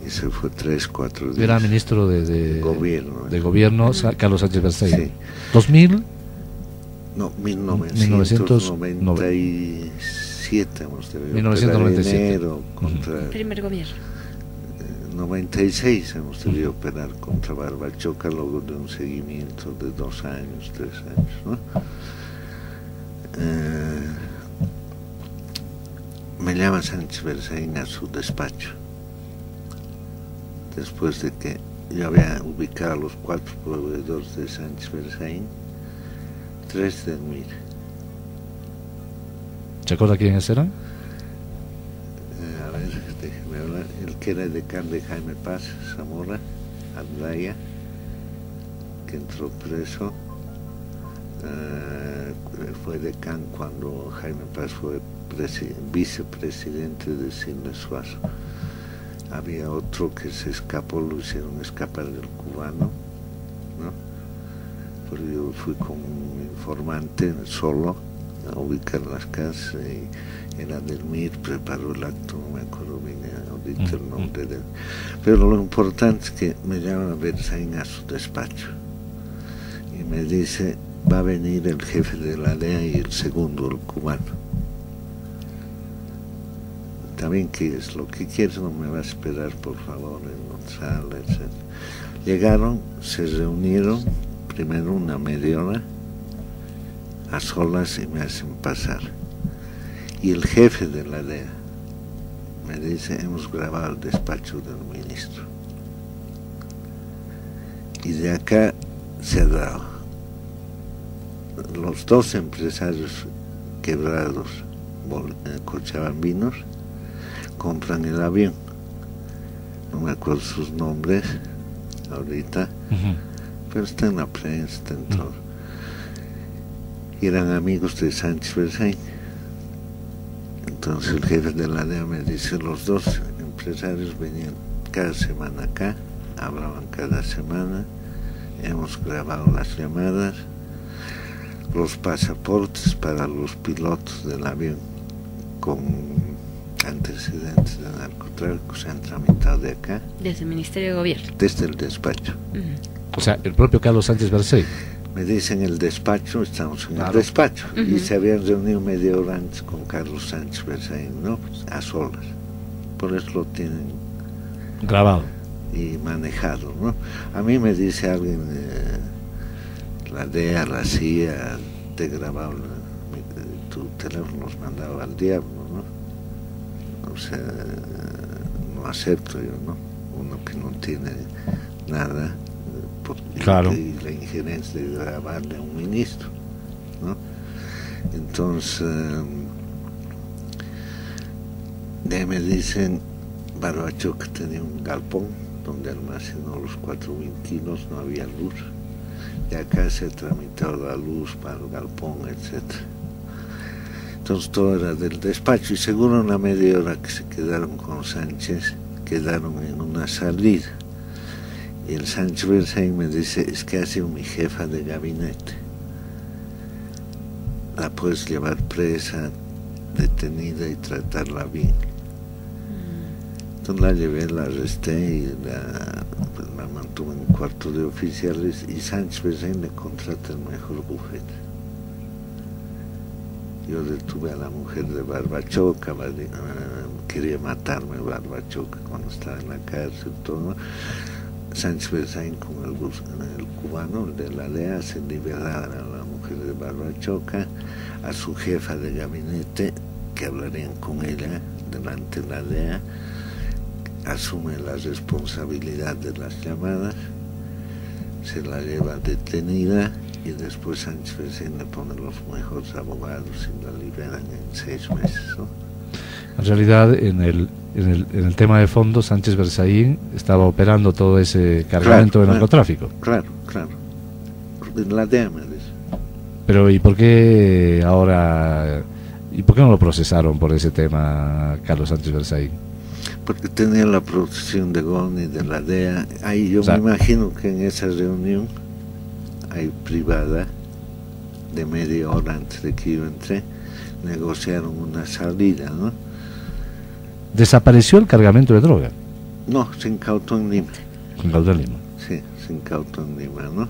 y se fue 3-4 días. Era ministro de gobierno. De gobierno, Carlos Sánchez Berzaín. Sí. ¿2000? No, 1997 hemos debido 1997. Enero contra Primer gobierno. 96 hemos debido operar contra Barbachoca, luego de un seguimiento de 2 años, 3 años, ¿no? Me llama Sánchez Berzaín a su despacho, después de que yo había ubicado a los 4 proveedores de Sánchez Berzaín, 3 del MIR. ¿Se acuerda quiénes eran? A ver, déjeme hablar. El que era decán de Jaime Paz, Zamora, Aldaya, que entró preso, fue decán cuando Jaime Paz fue vicepresidente de Sidney Suazo. Había otro que se escapó, lo hicieron escapar del cubano, ¿no? Pero yo fui con un informante solo a ubicar las casas y era del MIR, preparó el acto, no me acuerdo bien ahorita el nombre de él. Pero lo importante es que me llama Berzaín a su despacho y me dice, va a venir el jefe de la DEA y el segundo, el cubano. También, que es lo que quieres, no me va a esperar, por favor, en la sala, etc. Llegaron, se reunieron, primero una media hora, a solas, y me hacen pasar. Y el jefe de la DEA me dice, hemos grabado el despacho del ministro. Y de acá se ha dado. Los 2 empresarios quebrados, cochabambinos, compran el avión, no me acuerdo sus nombres ahorita, pero está en la prensa, está en todo. Y eran amigos de Sánchez Berzaín. Entonces el jefe de la DEA me dice, los 2 empresarios venían cada semana acá, hablaban cada semana, hemos grabado las llamadas, los pasaportes para los pilotos del avión con antecedentes de narcotráfico se han tramitado de acá. Desde el Ministerio de Gobierno. Desde el despacho. O sea, el propio Carlos Sánchez Berzaín. Me dicen el despacho, estamos en claro. El despacho. Y se habían reunido media hora antes con Carlos Sánchez Berzaín, ¿no? Pues, a solas. Por eso lo tienen grabado y manejado, ¿no? A mí me dice alguien, la DEA, la CIA, te grababa tu teléfono, los mandaba al diablo, ¿no? O sea, no acepto yo, ¿no? Uno que no tiene nada, claro. Y la injerencia de grabarle a un ministro, ¿no? Entonces, de ahí me dicen, Barbachoca tenía un galpón donde almacenó los 4.000 kilos, no había luz. Y acá se ha tramitado la luz para el galpón, etc. Entonces todo era del despacho, y seguro una media hora que se quedaron con Sánchez, quedaron en una salida. Y el Sánchez Berzaín me dice, es que ha sido mi jefa de gabinete. La puedes llevar presa, detenida y tratarla bien. Entonces la llevé, la arresté y la mantuve en un cuarto de oficiales, y Sánchez Berzaín le contrata el mejor bufete. Yo detuve a la mujer de Barbachoca, quería matarme Barbachoca cuando estaba en la cárcel, todo. Sánchez Berzaín con el cubano, el de la DEA, se liberar a la mujer de Barbachoca, a su jefa de gabinete, que hablarían con ella delante de la DEA, asume la responsabilidad de las llamadas, se la lleva detenida, y después Sánchez Berzaín le pone los mejores abogados y la liberan en 6 meses, ¿no? En realidad, en el tema de fondo, Sánchez Berzaín estaba operando todo ese cargamento de narcotráfico. Claro. La DEA me dice. Pero ¿y por qué ahora, y por qué no lo procesaron por ese tema Carlos Sánchez Berzaín? Porque tenía la protección de GONI, de la DEA. Ahí yo me imagino que en esa reunión, ahí privada, de media hora antes de que yo entré, negociaron una salida, ¿no? ¿Desapareció el cargamento de droga? No, se incautó en Lima. Se incautó en Lima. Sí, se incautó en Lima, ¿no?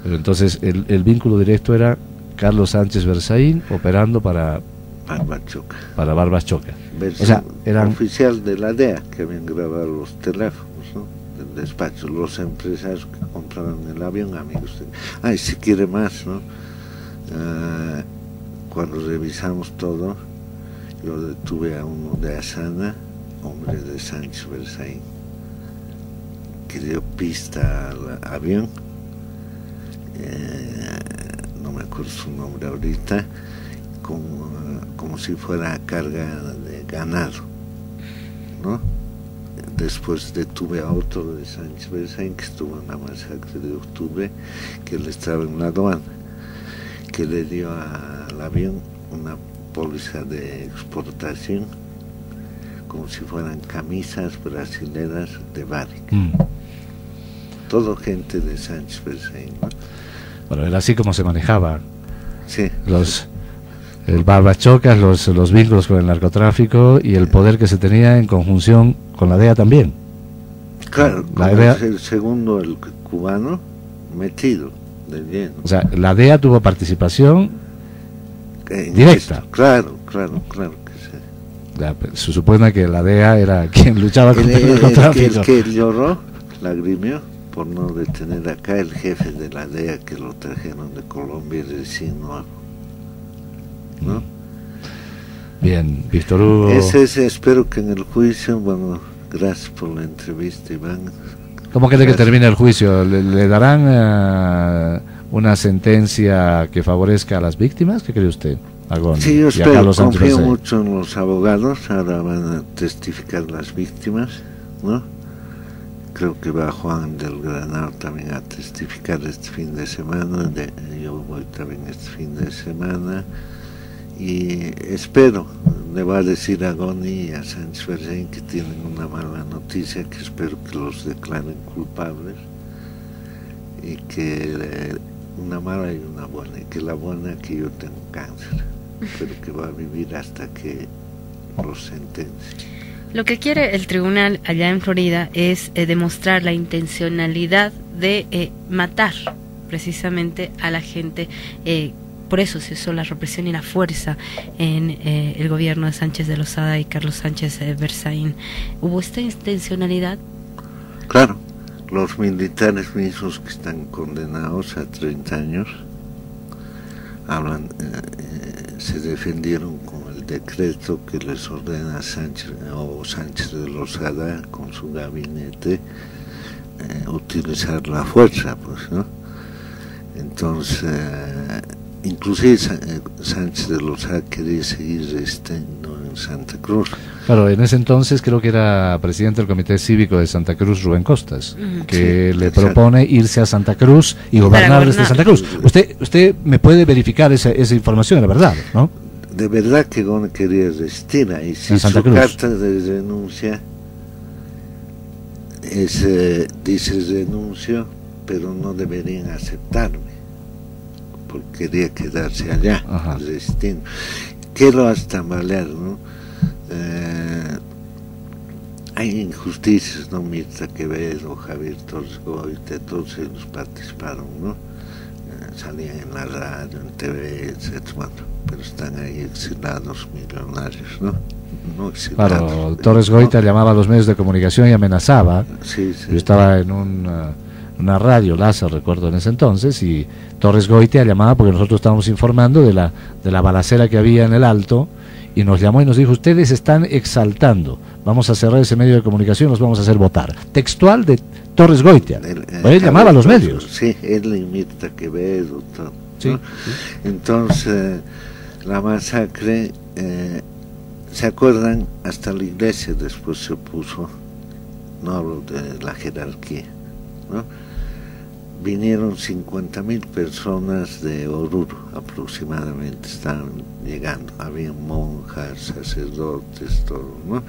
Pero entonces el vínculo directo era Carlos Sánchez Berzaín operando para Barbas Choca. Para Barbas Choca. Versión o sea, eran oficial de la DEA, que habían grabado los teléfonos, ¿no? Del despacho, los empresarios que compraron el avión, amigos. Y si quiere más, ¿no? Cuando revisamos todo, yo detuve a uno de Asana, hombre de Sánchez Berzaín, que dio pista al avión, no me acuerdo su nombre ahorita, como si fuera carga de ganado, ¿no? Después detuve a otro de Sánchez Berzaín que estuvo en la masacre de octubre, que él estaba en la aduana, que le dio al avión una póliza de exportación como si fueran camisas brasileras de Barrick. Todo gente de Sánchez Berzaín, ¿no? Bueno, era así como se manejaba. Sí. El Barbas Chocas, los vínculos con el narcotráfico y el poder que se tenía en conjunción con la DEA también. Claro, la DEA, el segundo, el cubano, metido de lleno. O sea, la DEA tuvo participación directa. Esto, claro que sí. Se supone que la DEA era quien luchaba contra el narcotráfico. El que lloró, lagrimió, por no detener acá el jefe de la DEA que lo trajeron de Colombia y recién nuevo, ¿no? Bien, Víctor Hugo. Espero que en el juicio, bueno, gracias por la entrevista, Iván. ¿Cómo cree que termine el juicio? ¿Le darán una sentencia que favorezca a las víctimas? ¿Qué cree usted? Sí, yo espero, confío mucho en los abogados. Ahora van a testificar las víctimas, ¿no? Creo que va Juan del Granado también a testificar este fin de semana. Yo voy también este fin de semana. Y espero, le va a decir a Goni y a Sánchez Berzaín que tienen una mala noticia, que espero que los declaren culpables, y que una mala y una buena, y que la buena que yo tengo cáncer, pero que va a vivir hasta que los sentencie. Lo que quiere el tribunal allá en Florida es demostrar la intencionalidad de matar precisamente a la gente. Por eso se usó la represión y la fuerza en el gobierno de Sánchez de Lozada y Carlos Sánchez Berzaín. ¿Hubo esta intencionalidad? Claro, los militares mismos que están condenados a 30 años se defendieron con el decreto que les ordena Sánchez de Lozada con su gabinete utilizar la fuerza, pues, ¿no? Entonces inclusive Sánchez de Lozada quería seguir resistiendo en Santa Cruz. Claro, en ese entonces creo que era presidente del Comité Cívico de Santa Cruz, Rubén Costas, que le propone irse a Santa Cruz y gobernar desde Santa Cruz. Usted me puede verificar esa información, la verdad, ¿no? De verdad que Goni quería resistir ahí. Si su carta de renuncia dice renuncio, pero no deberían aceptarme, porque quería quedarse allá, resistiendo. ¿Qué lo hace tambalear, no? Hay injusticias, ¿no? Mirta Quevedo, Javier Torres Goite, todos ellos participaron, ¿no? Salían en la radio, en TV, etc. Bueno, pero están ahí exilados, millonarios, ¿no? No exilados. Claro, Torres Goite llamaba a los medios de comunicación y amenazaba. Sí. Yo estaba en una radio, Lázaro, recuerdo en ese entonces, y Torres Goite llamaba porque nosotros estábamos informando de la balacera que había en el Alto, y nos llamó y nos dijo: ustedes están exaltando, vamos a cerrar ese medio de comunicación, los vamos a hacer votar. Textual de Torres Goite. Él llamaba a los medios. Sí, él le imita Quevedo, todo, sí, ¿no? Sí. Entonces, la masacre, ¿se acuerdan? Hasta la iglesia después se opuso, no hablo de la jerarquía, ¿no? vinieron 50.000 personas de Oruro aproximadamente, estaban llegando, había monjas, sacerdotes, todo, ¿no?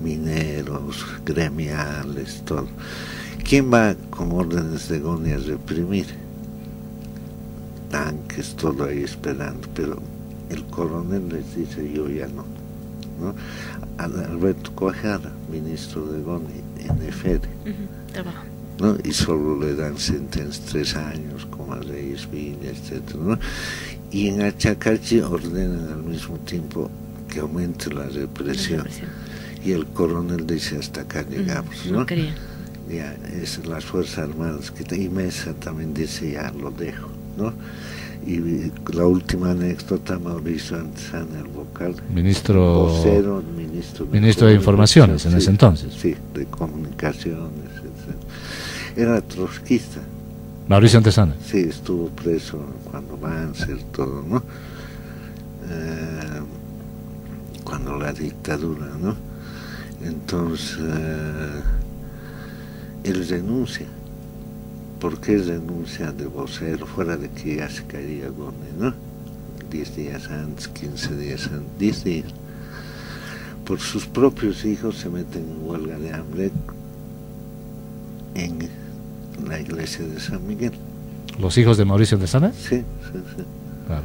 Mineros, gremiales, todo. ¿Quién va con órdenes de Goni a reprimir? Tanques, todo ahí esperando, pero el coronel les dice: yo ya no, ¿no? Alberto Cuajara, ministro de Goni, en Efere, ¿no? Y solo le dan sentencia 3 años, como a Reyes Villa, etc., ¿no? Y en Achacachi ordenan al mismo tiempo que aumente la represión. Y el coronel dice: hasta acá llegamos, ¿no? Ya, es las Fuerzas Armadas, y Mesa también dice: ya lo dejo, ¿no? Y la última anécdota, Mauricio Antezana, el vocal, vocero, ministro de Informaciones en ese entonces. Sí, de Comunicaciones, etc. Era trotskista. Mauricio Antezana. Sí, estuvo preso cuando Banzer, todo, ¿no? Cuando la dictadura, ¿no? Entonces, él renuncia. ¿Por qué renuncia de vocero? Fuera de que ya se caería Goni, ¿no? 10 días antes, 15 días antes, 10 días. Por sus propios hijos se meten en huelga de hambre en la iglesia de San Miguel. ¿Los hijos de Mauricio Antezana? Sí. Claro.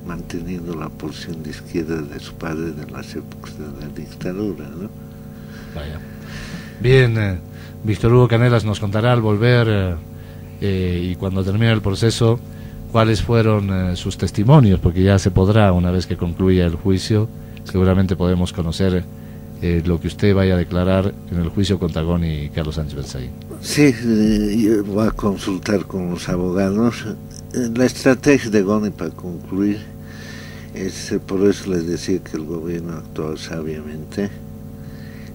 Manteniendo la posición de izquierda de su padre de las épocas de la dictadura, ¿no? Vaya. Bien, Víctor Hugo Canelas nos contará al volver y cuando termine el proceso cuáles fueron sus testimonios, porque ya se podrá, una vez que concluya el juicio, seguramente podemos conocer lo que usted vaya a declarar en el juicio contra Goni y Carlos Sánchez Berzaín. Sí, yo voy a consultar con los abogados. La estrategia de Goni, para concluir, es, por eso les decía que el gobierno actuó sabiamente.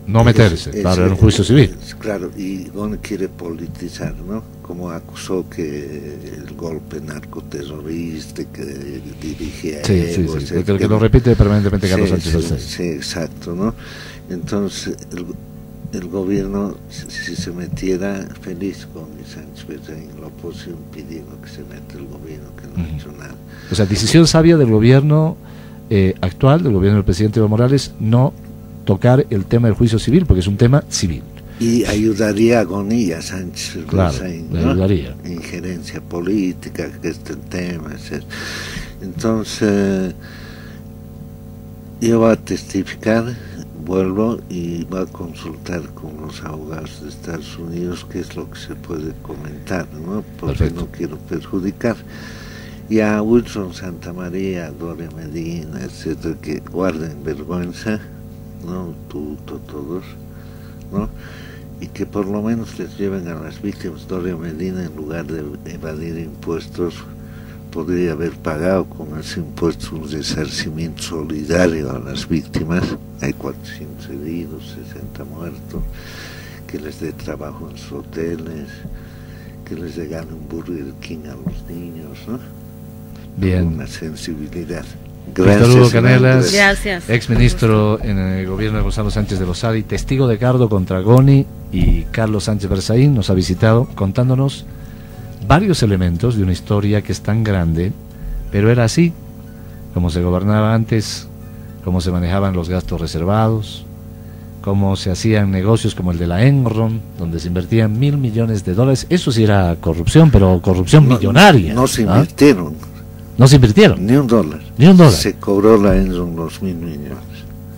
No meterse, claro, en un juicio civil. Claro, y Goni quiere politizar, ¿no? Como acusó que el golpe narcoterrorista que dirigía Sí, que lo repite permanentemente Carlos Sánchez Berzaín. Sí, exacto, ¿no? Entonces, el gobierno, si se metiera, feliz con Sánchez Berzaín, la oposición pidiendo que se meta el gobierno, que no ha hecho nada. O sea, decisión sabia del gobierno actual, del gobierno del presidente Evo Morales, no tocar el tema del juicio civil, porque es un tema civil. Y ayudaría a Goni y a Sánchez Berzaín, ¿no? Ayudaría. Injerencia política, que es el tema, etc. Entonces, yo voy a testificar, vuelvo y voy a consultar con los abogados de Estados Unidos qué es lo que se puede comentar, ¿no? Porque perfecto, no quiero perjudicar. Y a Wilson Santamaría, a Gloria Medina, etcétera, que guarden vergüenza, ¿no? Todos, ¿no? Y que por lo menos les lleven a las víctimas. Gloria Medina, en lugar de evadir impuestos, podría haber pagado con ese impuesto un resarcimiento solidario a las víctimas. Hay 400 heridos, 60 muertos, que les dé trabajo en sus hoteles, que les regale un Burger King a los niños, ¿no? Bien. Con una sensibilidad. Gracias, Víctor Hugo Canelas, gracias, exministro en el gobierno de Gonzalo Sánchez de Lozada y testigo de cargo contra Goni y Carlos Sánchez Berzaín, nos ha visitado contándonos varios elementos de una historia que es tan grande, pero era así, como se gobernaba antes, cómo se manejaban los gastos reservados, cómo se hacían negocios como el de la Enron, donde se invertían $1.000 millones. Eso sí era corrupción, pero corrupción millonaria. No se invirtieron. ¿No se invirtieron? Ni un dólar. Ni un dólar. Se cobró la Enron los $1.000 millones.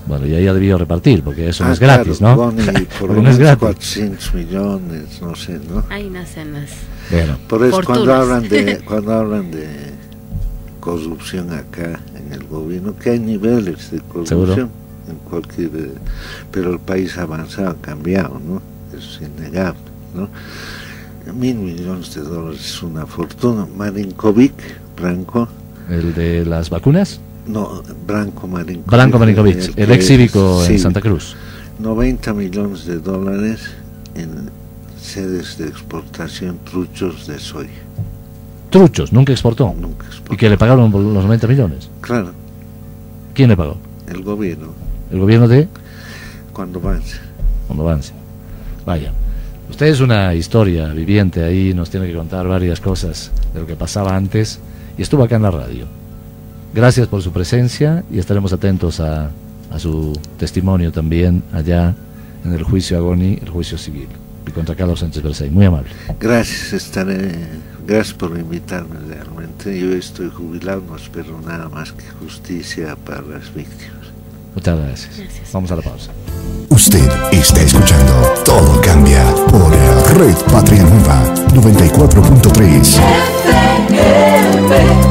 Bueno, y ahí ha debido repartir, porque eso no es gratis, ¿no? Goni, por lo menos 400 millones, no sé, ¿no? Ahí nacen las... Bueno, por eso cuando hablan de corrupción acá en el gobierno, que hay niveles de corrupción. ¿Seguro? En cualquier, pero el país ha avanzado, ha cambiado, ¿no? Eso es innegable, ¿no? $1.000 millones es una fortuna. Marinkovic, Branko. ¿El de las vacunas? No, Branko Marinkovic. Branko Marinkovic, el ex cívico en Santa Cruz. $90 millones en sedes de exportación, truchos de soya. ¿Truchos? ¿Nunca exportó? Nunca exportó. ¿Y que le pagaron por los 90 millones? Claro. ¿Quién le pagó? El gobierno. ¿El gobierno de? Cuando avance. Cuando avance. Vaya. Usted es una historia viviente ahí, nos tiene que contar varias cosas de lo que pasaba antes y estuvo acá en la radio. Gracias por su presencia y estaremos atentos a su testimonio también allá en el juicio Agoni, el juicio civil, y contra Carlos Sánchez Bercey. Muy amable. Gracias, gracias por invitarme realmente. Yo estoy jubilado, no espero nada más que justicia para las víctimas. Muchas gracias. Vamos a la pausa. Usted está escuchando Todo Cambia por Red Patria Nueva 94.3.